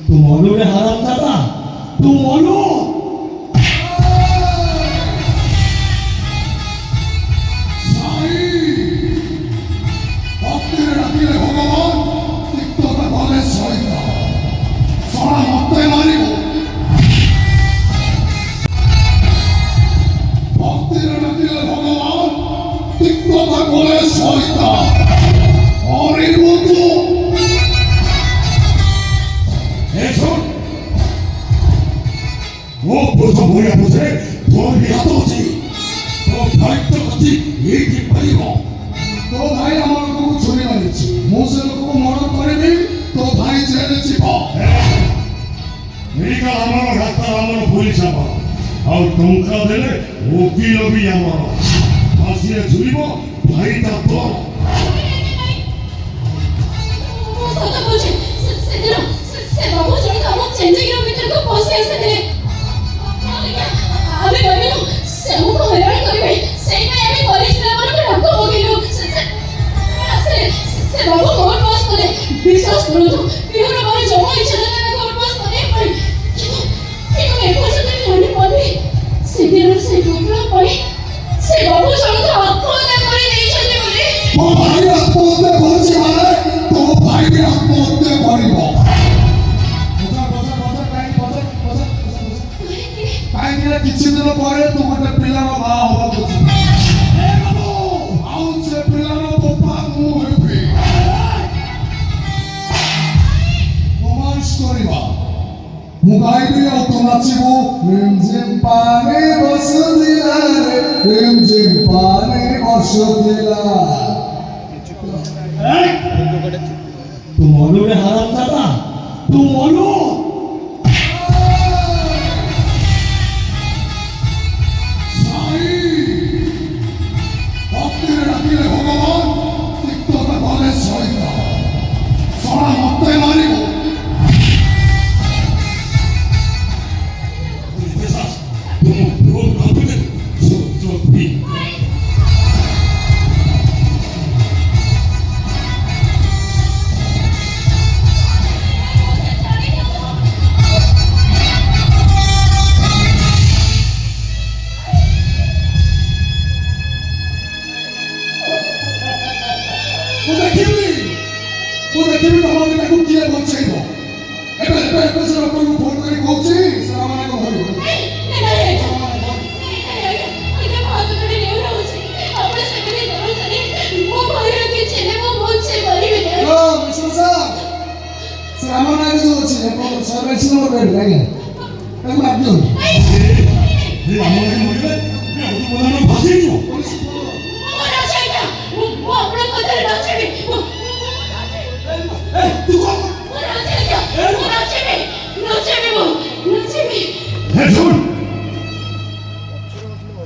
तू मोलू रे हरामजादा, तू मोलू। टंका देले वकील भी आमर फांसी झुलिब भाईटा तोर विश्वास करो तो बिहुर मारे जमा इच्छा देना को बस करे पर কিন্তু এখন যদি জানি পাবে সেদিনের সেই দুটো পরে সে বাবু সঙ্গে আত্মহত্যা করে দিয়েছেন বলে ও ভাই আত্মহত্যা করেছে মানে তো ভাই আত্মহত্যা করিব কাহিনীরা কিছু দিন পরে তো ଗୋଟେ ପିଲାର ମା ହବାକୁ ଏ ବାବୁ ଆଉ ସେ ପିଲାର ବାପା ମୁଁ ହେବି ରୋମାନ୍ସ କରିବା ମୁଁ ଗାଇବି ଆଉ ତୁ ନାଚିବୁ ରିମଝିମ୍ ପାଣି ବସୁଥିଲା ରେ ରିମଝିମ୍ ପାଣି ବସୁଥିଲା तू मोलू रे हरामजादा, तू मोलू।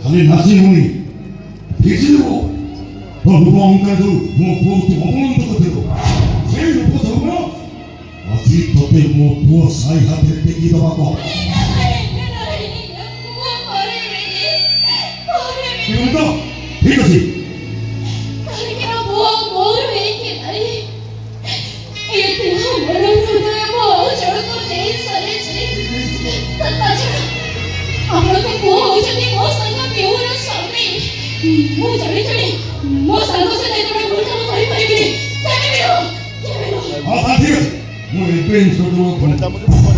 खाली नाची मुनि देखिबो तो रूप अहंकार जो मो पुओ तू अपमान करते हो से रूप धर्म আজি तोते मो पुओ साई हाथे टेकी दबा को तो ठीक अछि কালকে বউ মোর হয়ে কি নাই এতে আমার হৃদয় বউ জড় দেই সরেছে তাছাড়া আমাকে বউ যদি মো সঙ্গ বিহুর স্বামী মো জানি জানি মো সাঙ্গ সাথে তোমরা ভুল কাম করি পারিবি কেবে বিহু हां ठीक अछि मो एपेन छोटो कोन